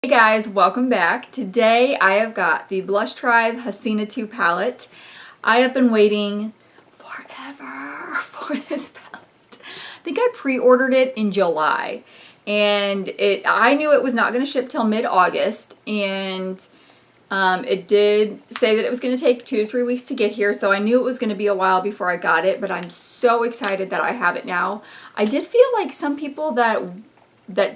Hey guys, welcome back. Today I have got the Blush Tribe Hasina 2 palette. I have been waiting forever for this palette. I think I pre-ordered it in July and I knew it was not going to ship till mid-August, and it did say that it was going to take 2 to 3 weeks to get here, so I knew it was going to be a while before I got it, but I'm so excited that I have it now. I did feel like some people that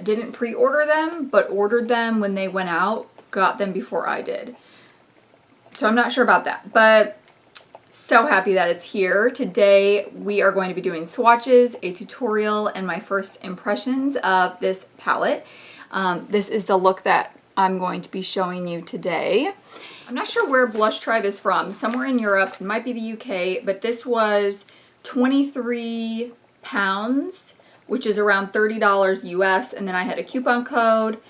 didn't pre-order them but ordered them when they went out got them before I did. So I'm not sure about that, but so happy that it's here. Today we are going to be doing swatches, a tutorial, and my first impressions of this palette. This is the look that I'm going to be showing you today. I'm not sure where Blush Tribe is from, somewhere in Europe, it might be the UK, but this was 23 pounds, which is around $30 US, and then I had a coupon code,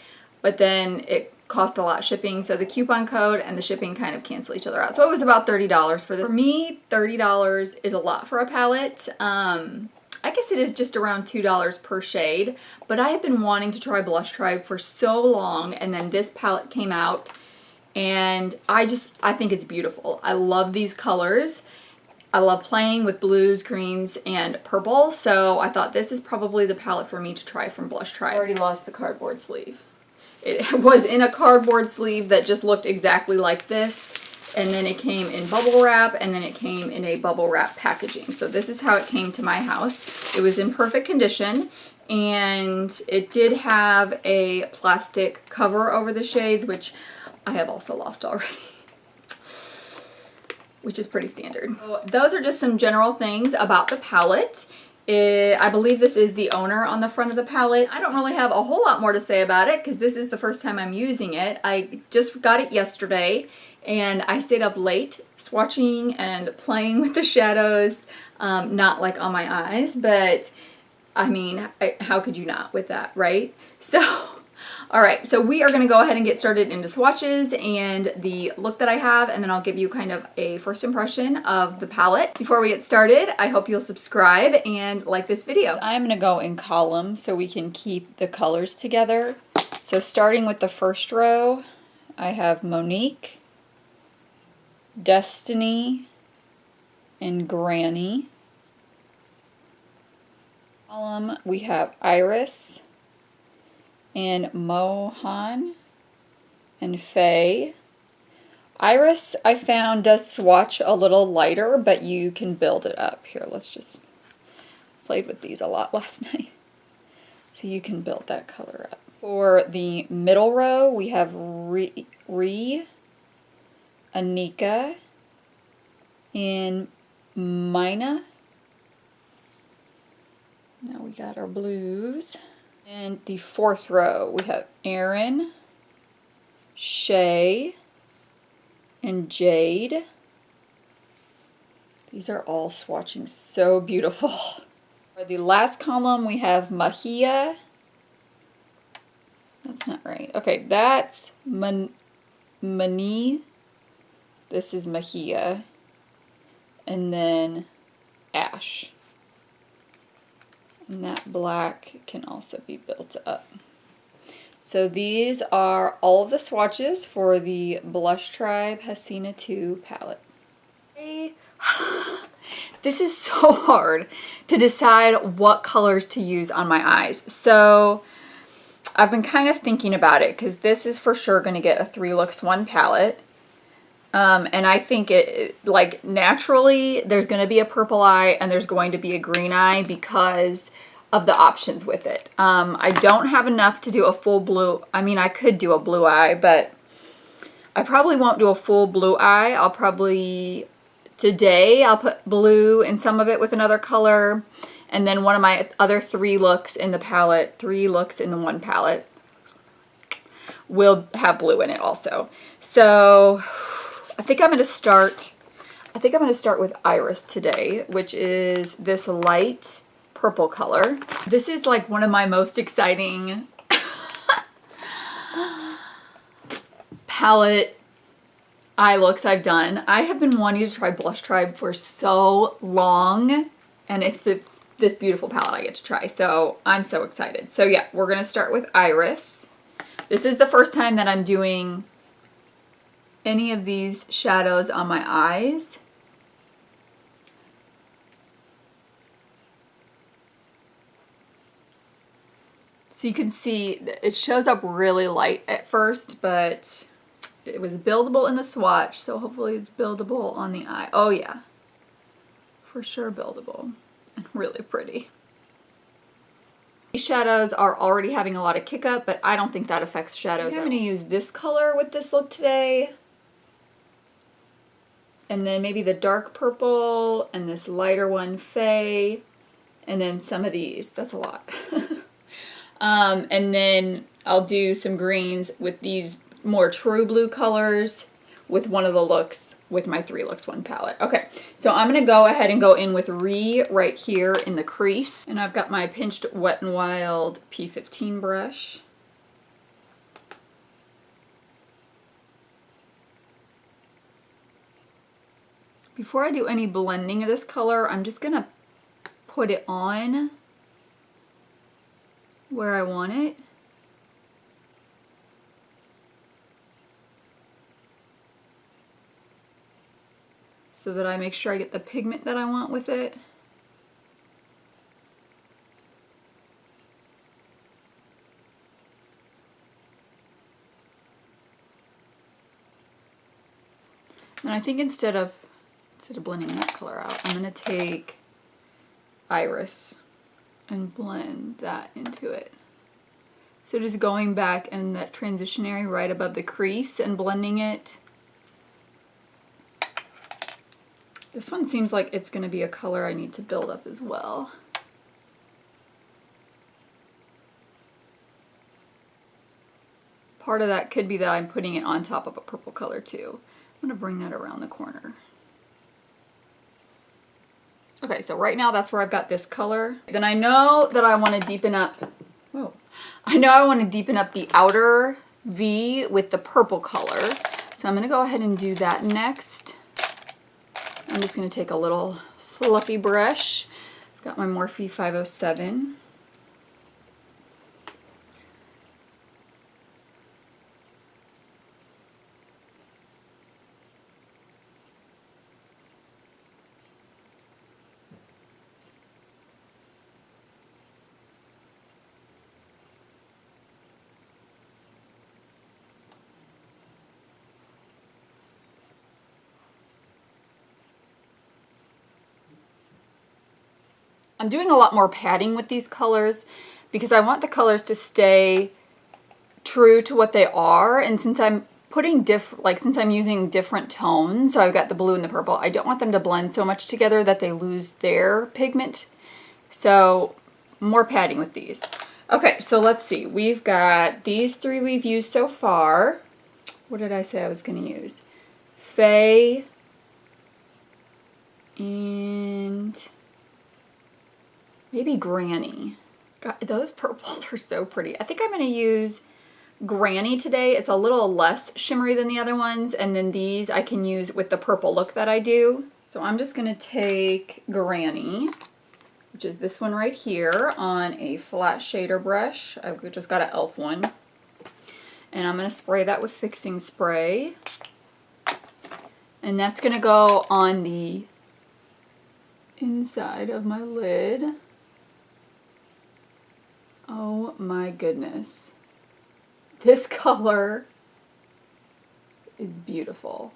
but then it cost a lot shipping, so the coupon code and the shipping kind of cancel each other out. So it was about $30 for this. For me, $30 is a lot for a palette. I guess it is just around $2 per shade, but I have been wanting to try Blush Tribe for so long, and then this palette came out, and I think it's beautiful. I love these colors. I love playing with blues, greens, and purple, so I thought this is probably the palette for me to try from Blush Tribe. I already lost the cardboard sleeve. It was in a cardboard sleeve that just looked exactly like this, and then it came in bubble wrap, and then it came in a bubble wrap packaging. So this is how it came to my house. It was in perfect condition, and it did have a plastic cover over the shades, which I have also lost already, which is pretty standard. So those are just some general things about the palette. I believe this is the owner on the front of the palette. I don't really have a whole lot more to say about it because this is the first time I'm using it. I just got it yesterday and I stayed up late swatching and playing with the shadows, not like on my eyes, but I mean, how could you not with that, right? So alright, so we are going to go ahead and get started into swatches and the look that I have, and then I'll give you kind of a first impression of the palette. Before we get started, I hope you'll subscribe and like this video. I'm going to go in columns so we can keep the colors together. So starting with the first row, I have Monique, Destiny, and Granny. Column, we have Iris, and Mohan, and Faye. Iris, I found, does swatch a little lighter, but you can build it up. Here, let's just played with these a lot last night. So you can build that color up. For the middle row, we have Ree, Anika, and Mina. Now we got our blues. And the fourth row, we have Erin, Shay, and Jade. These are all swatching so beautiful. For the last column, we have Mahia. That's not right. Okay, that's Mani. This is Mahia. And then Ash. And that black can also be built up. So these are all of the swatches for the Blush Tribe Hasina 2 palette. This is so hard to decide what colors to use on my eyes. So I've been kind of thinking about it because this is for sure going to get a 3 looks 1 palette. And I think like naturally there's going to be a purple eye and there's going to be a green eye because of the options with it. I don't have enough to do a full blue. I mean, I could do a blue eye, but I probably won't do a full blue eye. Today I'll put blue in some of it with another color. And then one of my other 3 looks in the palette, 3 looks in the 1 palette, will have blue in it also. So I think I'm going to start with Iris today, which is this light purple color. This is like one of my most exciting palette eye looks I've done. I have been wanting to try Blush Tribe for so long, and it's this beautiful palette I get to try, so I'm so excited. So yeah, we're going to start with Iris. This is the first time that I'm doing any of these shadows on my eyes. So you can see it shows up really light at first, but it was buildable in the swatch, so hopefully it's buildable on the eye. Oh yeah, for sure buildable and really pretty. These shadows are already having a lot of kick up, but I don't think that affects shadows. I'm going to use this color with this look today. And then maybe the dark purple and this lighter one, Faye. And then some of these. That's a lot. And then I'll do some greens with these more true blue colors with one of the looks with my 3 Looks 1 palette. Okay, so I'm gonna go ahead and go in with right here in the crease. And I've got my pinched Wet n Wild P15 brush. Before I do any blending of this color, I'm just gonna put it on where I want it. So that I make sure I get the pigment that I want with it. And I think instead of blending that color out, I'm gonna take Iris and blend that into it. So just going back in that transition area right above the crease and blending it. This one seems like it's going to be a color I need to build up as well. Part of that could be that I'm putting it on top of a purple color too. I'm going to bring that around the corner. Okay, so right now that's where I've got this color. Then I know that I want to deepen up, whoa. I know I want to deepen up the outer V with the purple color. So I'm going to go ahead and do that next. I'm just going to take a little fluffy brush. I've got my Morphe 507. I'm doing a lot more padding with these colors because I want the colors to stay true to what they are. And since I'm putting since I'm using different tones, so I've got the blue and the purple, I don't want them to blend so much together that they lose their pigment. So more padding with these. Okay, so let's see. We've got these 3 we've used so far. What did I say I was going to use? Faye and maybe Granny. God, those purples are so pretty. I think I'm going to use Granny today. It's a little less shimmery than the other ones, and then these I can use with the purple look that I do. So I'm just going to take Granny, which is this one right here, on a flat shader brush. I've just got an e.l.f. one. And I'm going to spray that with fixing spray. And that's going to go on the inside of my lid. Oh my goodness. This color is beautiful.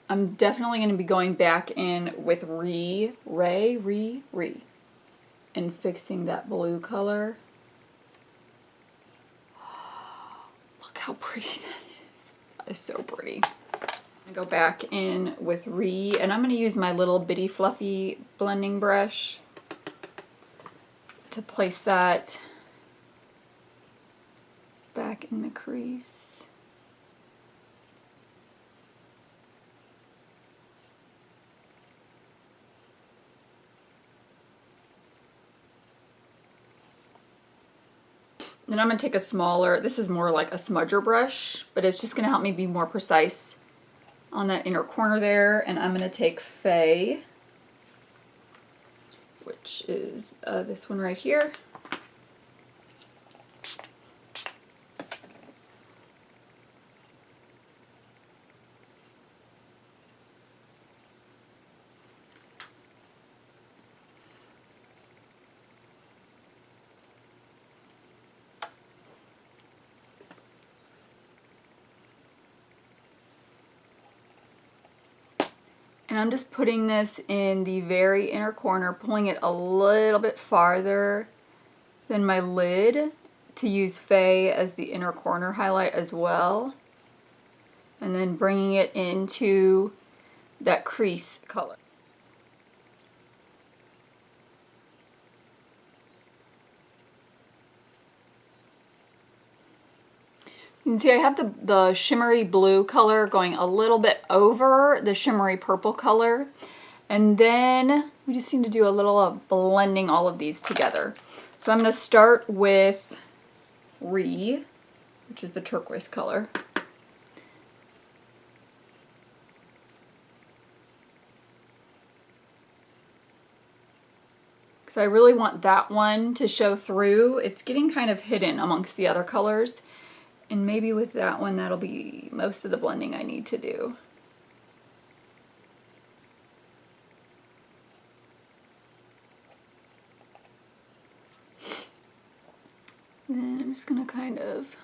I'm definitely going to be going back in with Re, and fixing that blue color. Look how pretty that is. That is so pretty. I go back in with Re, and I'm going to use my little bitty fluffy blending brush to place that back in the crease. Then I'm going to take a smaller, this is more like a smudger brush, but it's just going to help me be more precise on that inner corner there. And I'm going to take Faye, which is this one right here. And I'm just putting this in the very inner corner, pulling it a little bit farther than my lid to use Faye as the inner corner highlight as well. And then bringing it into that crease color. You can see I have the shimmery blue color going a little bit over the shimmery purple color. And then we just need to do a little of blending all of these together. So I'm going to start with which is the turquoise color. Because I really want that one to show through. It's getting kind of hidden amongst the other colors. And maybe with that one, that'll be most of the blending I need to do. Then I'm just gonna kind of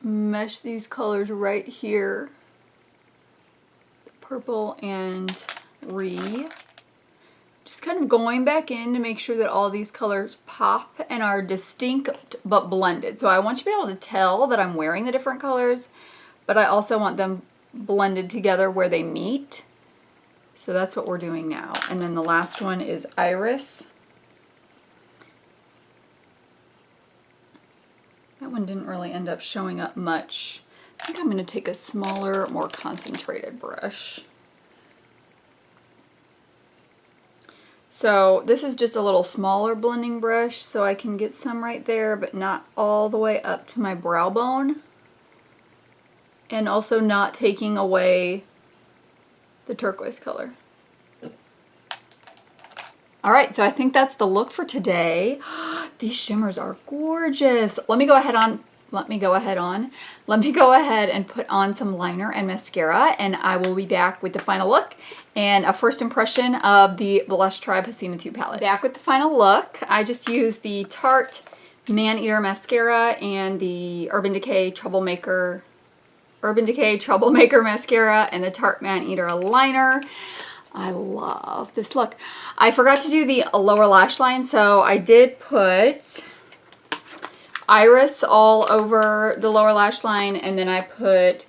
mesh these colors right here. The purple and just kind of going back in to make sure that all these colors pop and are distinct but blended. So I want you to be able to tell that I'm wearing the different colors, but I also want them blended together where they meet. So that's what we're doing now. And then the last one is Iris. That one didn't really end up showing up much. I think I'm going to take a smaller, more concentrated brush. So this is just a little smaller blending brush, so I can get some right there, but not all the way up to my brow bone. And also not taking away the turquoise color. Alright, so I think that's the look for today. These shimmers are gorgeous. Let me go ahead and put on some liner and mascara, and I will be back with the final look and a first impression of the Blush Tribe Hasina 2 palette. Back with the final look. I just used the Tarte Man-Eater mascara and the Urban Decay Troublemaker mascara and the Tarte Man-Eater liner. I love this look. I forgot to do the lower lash line, so I did put Iris all over the lower lash line, and then I put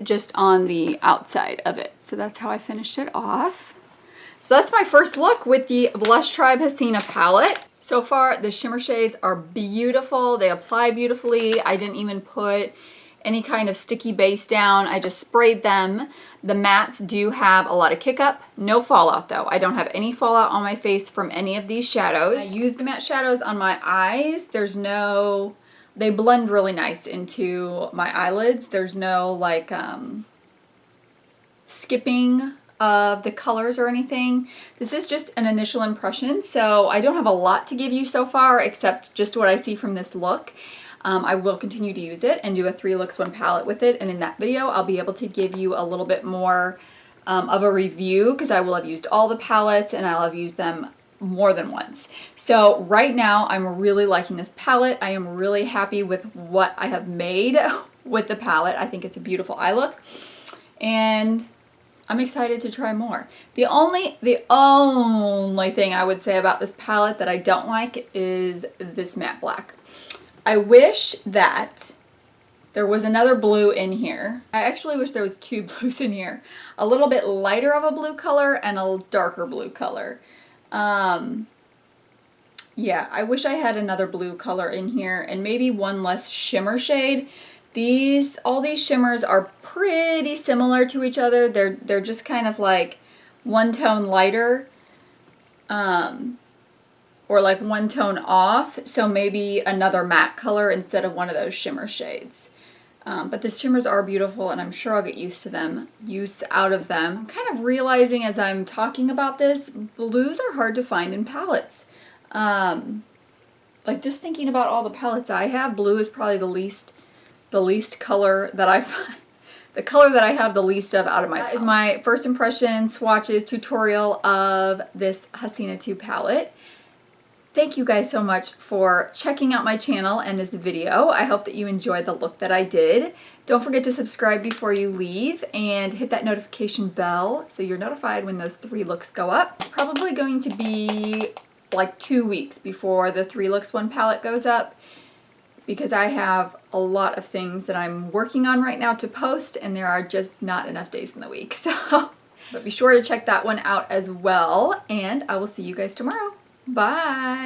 just on the outside of it. So that's how I finished it off. So that's my first look with the Blush Tribe Hasina palette. So far, the shimmer shades are beautiful. They apply beautifully. I didn't even put any kind of sticky base down. I just sprayed them. The mattes do have a lot of kick up. No fallout though. I don't have any fallout on my face from any of these shadows. I use the matte shadows on my eyes. They blend really nice into my eyelids. There's no like skipping of the colors or anything. This is just an initial impression, so I don't have a lot to give you so far except just what I see from this look. I will continue to use it and do a 3 looks 1 palette with it, and in that video I'll be able to give you a little bit more of a review because I will have used all the palettes and I'll have used them more than once. So right now I'm really liking this palette. I am really happy with what I have made with the palette. I think it's a beautiful eye look and I'm excited to try more. The only thing I would say about this palette that I don't like is this matte black. I wish that there was another blue in here. I actually wish there was 2 blues in here. A little bit lighter of a blue color and a darker blue color. Yeah, I wish I had another blue color in here and maybe one less shimmer shade. All these shimmers are pretty similar to each other. They're just kind of like one tone lighter. Or like one tone off, so maybe another matte color instead of one of those shimmer shades. But the shimmers are beautiful and I'm sure I'll get use out of them. I'm kind of realizing as I'm talking about this, blues are hard to find in palettes. Like just thinking about all the palettes I have, blue is probably the least color that I find. The color that I have the least of out of my palette. That is my first impression swatches tutorial of this Hasina 2 palette. Thank you guys so much for checking out my channel and this video. I hope that you enjoyed the look that I did. Don't forget to subscribe before you leave and hit that notification bell so you're notified when those 3 looks go up. It's probably going to be like 2 weeks before the 3 looks 1 palette goes up because I have a lot of things that I'm working on right now to post and there are just not enough days in the week. So, but be sure to check that one out as well, and I will see you guys tomorrow. Bye!